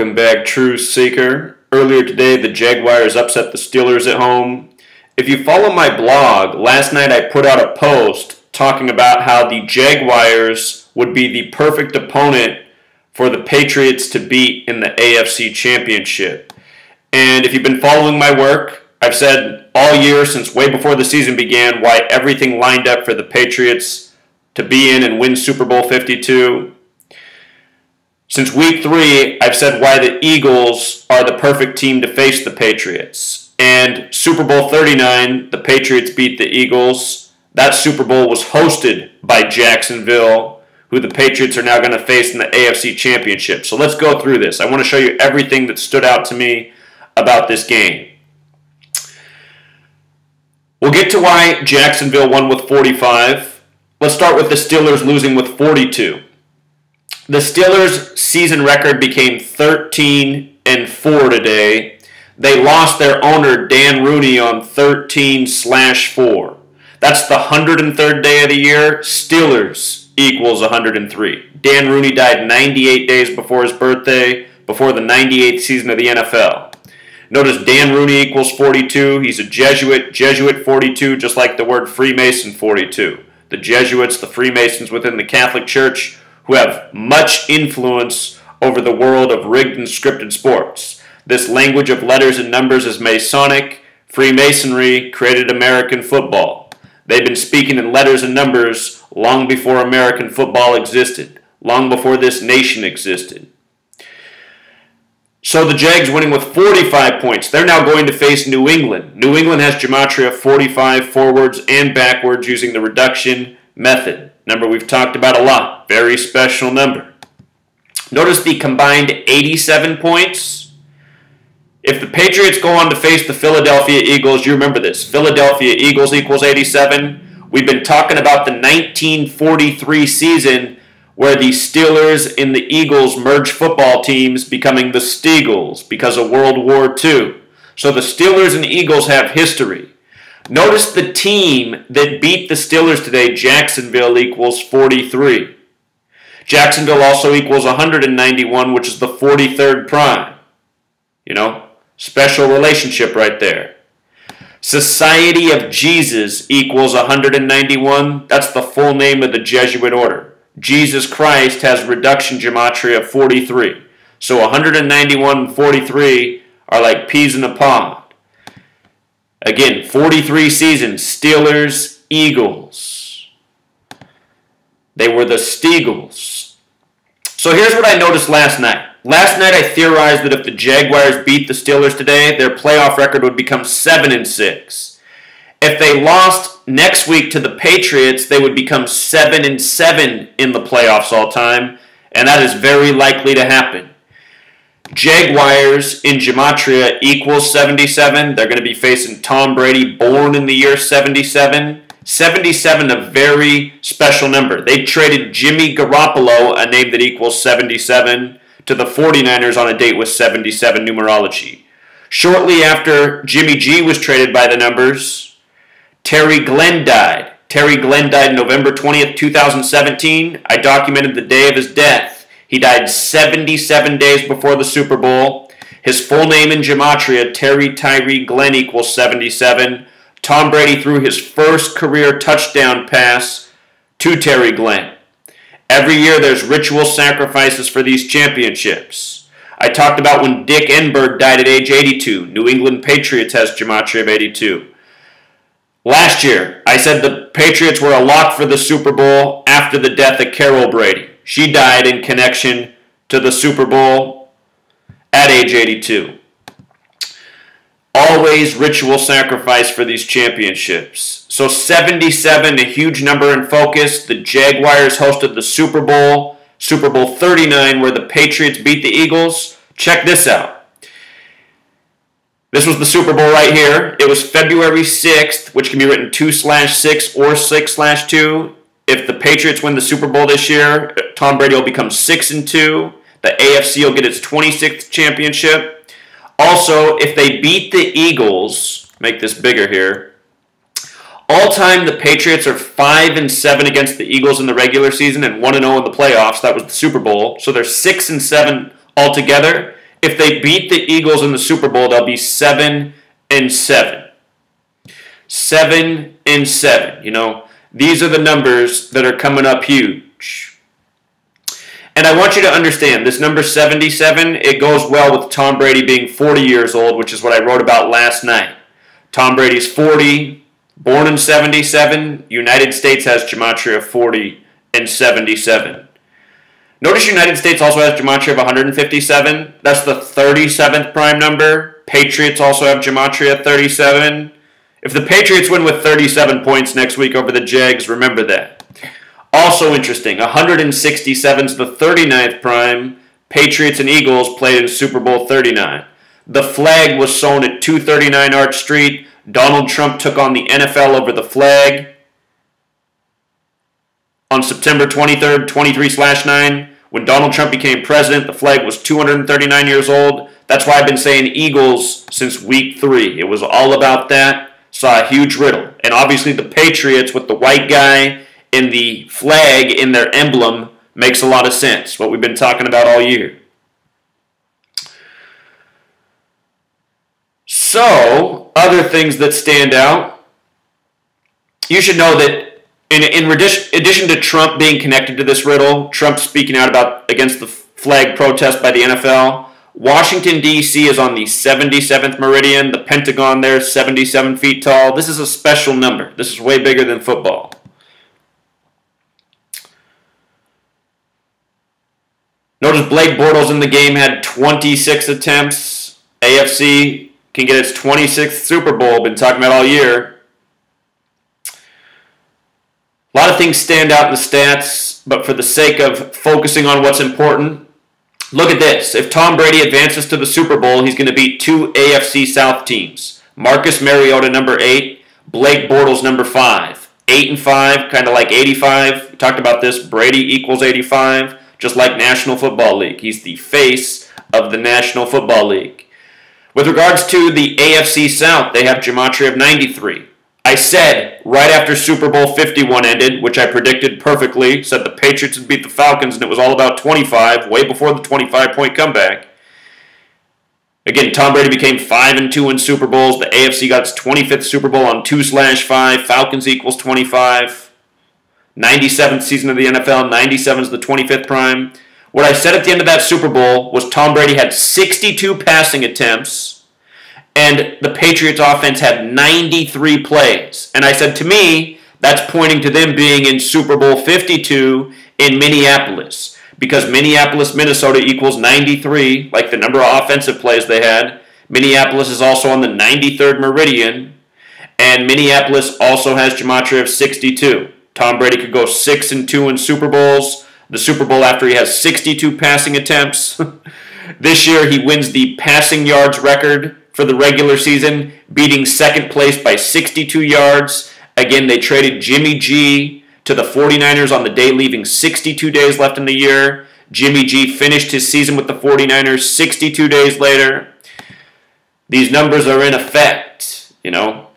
Welcome back, Truth Seeker. Earlier today, the Jaguars upset the Steelers at home. If you follow my blog, last night I put out a post talking about how the Jaguars would be the perfect opponent for the Patriots to beat in the AFC Championship. And if you've been following my work, I've said all year since way before the season began why everything lined up for the Patriots to be in and win Super Bowl 52. Since week 3, I've said why the Eagles are the perfect team to face the Patriots. And Super Bowl 39, the Patriots beat the Eagles. That Super Bowl was hosted by Jacksonville, who the Patriots are now going to face in the AFC Championship. So let's go through this. I want to show you everything that stood out to me about this game. We'll get to why Jacksonville won with 45. Let's start with the Steelers losing with 42. The Steelers' season record became 13-4 today. They lost their owner, Dan Rooney, on 13/4. That's the 103rd day of the year. Steelers equals 103. Dan Rooney died 98 days before his birthday, before the 98th season of the NFL. Notice Dan Rooney equals 42. He's a Jesuit. Jesuit 42, just like the word Freemason 42. The Jesuits, the Freemasons within the Catholic Church, who have much influence over the world of rigged and scripted sports. This language of letters and numbers is Masonic. Freemasonry created American football. They've been speaking in letters and numbers long before American football existed, long before this nation existed. So the Jags winning with 45 points. They're now going to face New England. New England has gematria 45 forwards and backwards using the reduction method. Number we've talked about a lot. Very special number. Notice the combined 87 points. If the Patriots go on to face the Philadelphia Eagles, you remember this. Philadelphia Eagles equals 87. We've been talking about the 1943 season where the Steelers and the Eagles merged football teams, becoming the Steagles because of World War II. So the Steelers and Eagles have history. Notice the team that beat the Steelers today, Jacksonville, equals 43. Jacksonville also equals 191, which is the 43rd prime. You know, special relationship right there. Society of Jesus equals 191. That's the full name of the Jesuit order. Jesus Christ has reduction gematria of 43. So 191 and 43 are like peas in a pod. Again, 43 seasons, Steelers, Eagles. They were the Steagles. So here's what I noticed last night. Last night I theorized that if the Jaguars beat the Steelers today, their playoff record would become 7-6. If they lost next week to the Patriots, they would become 7-7 in the playoffs all time, and that is very likely to happen. Jaguars in gematria equals 77. They're going to be facing Tom Brady, born in the year 77. 77, a very special number. They traded Jimmy Garoppolo, a name that equals 77, to the 49ers on a date with 77 numerology. Shortly after Jimmy G was traded by the numbers, Terry Glenn died. Terry Glenn died November 20th, 2017. I documented the day of his death. He died 77 days before the Super Bowl. His full name in gematria, Terry Tyree Glenn, equals 77. Tom Brady threw his first career touchdown pass to Terry Glenn. Every year there's ritual sacrifices for these championships. I talked about when Dick Enberg died at age 82. New England Patriots has gematria of 82. Last year, I said the Patriots were a lock for the Super Bowl after the death of Carol Brady. She died in connection to the Super Bowl at age 82. Always ritual sacrifice for these championships. So 77, a huge number in focus. The Jaguars hosted the Super Bowl 39, where the Patriots beat the Eagles. Check this out. This was the Super Bowl right here. It was February 6th, which can be written 2/6 or 6/2. If the Patriots win the Super Bowl this year, Tom Brady will become 6-2. The AFC will get its 26th championship. Also, if they beat the Eagles, make this bigger here, all time the Patriots are 5-7 against the Eagles in the regular season and 1-0 in the playoffs. That was the Super Bowl. So they're 6-7 altogether. If they beat the Eagles in the Super Bowl, they'll be 7-7. 7-7. You know, these are the numbers that are coming up huge. And I want you to understand, this number 77, it goes well with Tom Brady being 40 years old, which is what I wrote about last night. Tom Brady's 40, born in 77. United States has gematria of 40 and 77. Notice United States also has gematria of 157. That's the 37th prime number. Patriots also have gematria of 37. If the Patriots win with 37 points next week over the Jags, remember that. Also interesting, 167 is the 39th prime. Patriots and Eagles played in Super Bowl 39. The flag was sewn at 239 Arch Street. Donald Trump took on the NFL over the flag. On September 23rd, 23/9, when Donald Trump became president, the flag was 239 years old. That's why I've been saying Eagles since week 3. It was all about that. Saw a huge riddle. And obviously the Patriots with the white guy in the flag in their emblem makes a lot of sense. What we've been talking about all year. So, other things that stand out. You should know that in addition to Trump being connected to this riddle, Trump speaking out against the flag protest by the NFL, Washington, D.C. is on the 77th meridian. The Pentagon there is 77 feet tall. This is a special number. This is way bigger than football. Notice Blake Bortles in the game had 26 attempts. AFC can get its 26th Super Bowl. Been talking about all year. A lot of things stand out in the stats, but for the sake of focusing on what's important, look at this. If Tom Brady advances to the Super Bowl, he's going to beat 2 AFC South teams. Marcus Mariota, number 8. Blake Bortles, number 5. 8 and 5, kind of like 85. We talked about this. Brady equals 85, just like National Football League. He's the face of the National Football League. With regards to the AFC South, they have gematria of 93. I said right after Super Bowl 51 ended, which I predicted perfectly, said the Patriots would beat the Falcons, and it was all about 25, way before the 25-point comeback. Again, Tom Brady became 5-2 in Super Bowls. The AFC got its 25th Super Bowl on 2/5. Falcons equals 25. 97th season of the NFL. 97 is the 25th prime. What I said at the end of that Super Bowl was Tom Brady had 62 passing attempts, and the Patriots offense had 93 plays. And I said, to me, that's pointing to them being in Super Bowl 52 in Minneapolis. Because Minneapolis, Minnesota equals 93, like the number of offensive plays they had. Minneapolis is also on the 93rd meridian. And Minneapolis also has gematria of 62. Tom Brady could go 6-2 in Super Bowls. The Super Bowl after he has 62 passing attempts. This year he wins the passing yards record for the regular season, beating second place by 62 yards. Again, they traded Jimmy G to the 49ers on the day leaving 62 days left in the year. Jimmy G finished his season with the 49ers 62 days later. These numbers are in effect, you know.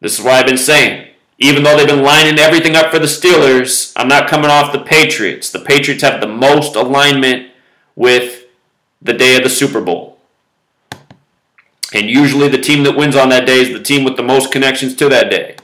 This is why I've been saying, even though they've been lining everything up for the Steelers, I'm not coming off the Patriots. The Patriots have the most alignment with the day of the Super Bowl. And usually the team that wins on that day is the team with the most connections to that day.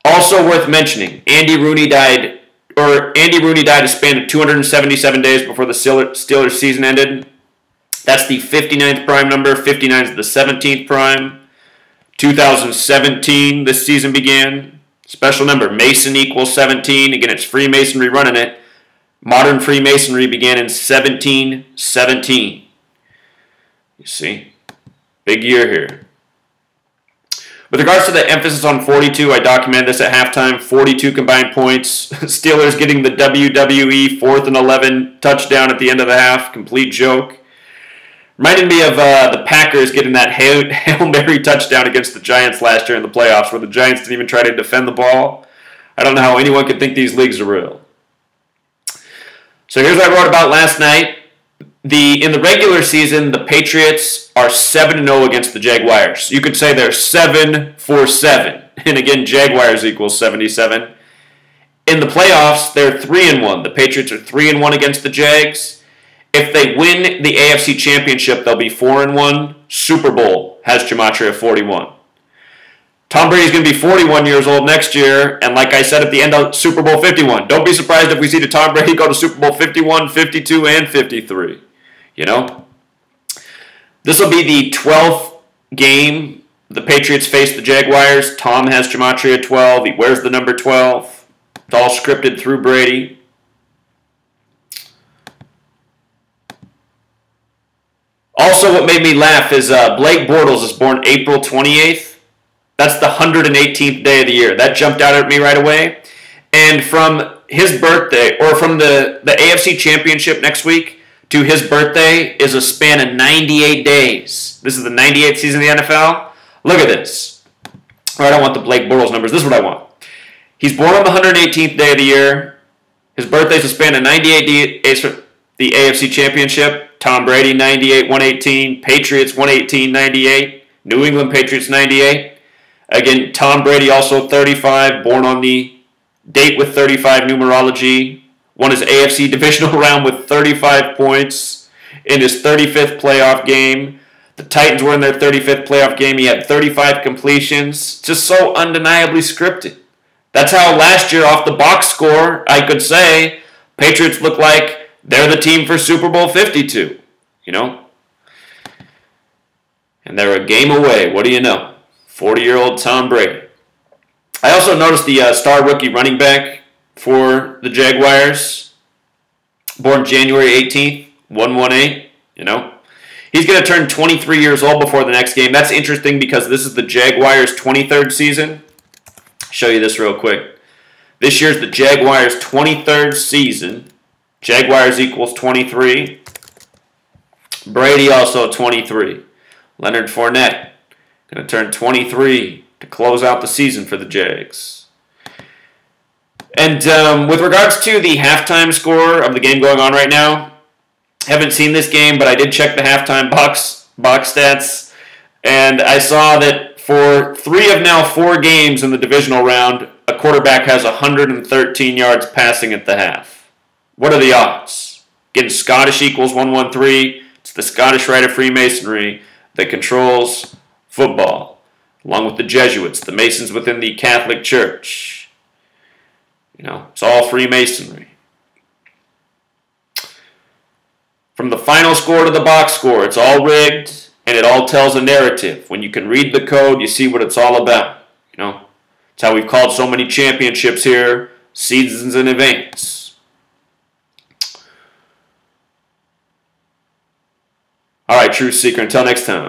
Also worth mentioning, Andy Rooney died a span of 277 days before the Steelers season ended. That's the 59th prime number. 59 is the 17th prime. 2017, this season began. Special number, Mason equals 17. Again, it's Freemasonry running it. Modern Freemasonry began in 1717. You see? Big year here. With regards to the emphasis on 42, I documented this at halftime. 42 combined points. Steelers getting the WWE 4th and 11 touchdown at the end of the half. Complete joke. Reminded me of the Packers getting that Hail Mary touchdown against the Giants last year in the playoffs, where the Giants didn't even try to defend the ball. I don't know how anyone could think these leagues are real. So here's what I wrote about last night. In the regular season, the Patriots are 7-0 against the Jaguars. You could say they're 7-7. And again, Jaguars equals 77. In the playoffs, they're 3-1. The Patriots are 3-1 against the Jags. If they win the AFC Championship, they'll be 4-1. Super Bowl has Gematria 41. Tom Brady's going to be 41 years old next year, and like I said at the end of Super Bowl 51, don't be surprised if we see the Tom Brady go to Super Bowl 51, 52, and 53. You know? This will be the 12th game the Patriots face the Jaguars. Tom has Gematria 12. He wears the number 12. It's all scripted through Brady. Also, what made me laugh is Blake Bortles is born April 28th. That's the 118th day of the year. That jumped out at me right away. And from his birthday, or from the AFC Championship next week to his birthday, is a span of 98 days. This is the 98th season of the NFL. Look at this. Or I don't want the Blake Bortles numbers. This is what I want. He's born on the 118th day of the year. His birthday's a span of 98 days for the AFC Championship. Tom Brady, 98, 118. Patriots, 118, 98. New England Patriots, 98. Again, Tom Brady, also 35, born on the date with 35 numerology. Won his AFC divisional round with 35 points in his 35th playoff game. The Titans were in their 35th playoff game. He had 35 completions. Just so undeniably scripted. That's how last year, off the box score, I could say, Patriots look like they're the team for Super Bowl 52. You know? And they're a game away. What do you know? 40-year-old Tom Brady. I also noticed the star rookie running back for the Jaguars, born January 18th, 118, you know. He's going to turn 23 years old before the next game. That's interesting because this is the Jaguars' 23rd season. I'll show you this real quick. This year's the Jaguars' 23rd season. Jaguars equals 23. Brady also 23. Leonard Fournette going to turn 23 to close out the season for the Jags. And with regards to the halftime score of the game going on right now, haven't seen this game, but I did check the halftime box stats, and I saw that for 3 of now 4 games in the divisional round, a quarterback has 113 yards passing at the half. What are the odds? Again, Scottish equals 113. It's the Scottish Rite of Freemasonry that controls football, along with the Jesuits, the Masons within the Catholic Church. You know, it's all Freemasonry. From the final score to the box score, it's all rigged, and it all tells a narrative. When you can read the code, you see what it's all about. You know, it's how we've called so many championships here, seasons in advance. All right, Truth Seeker, until next time.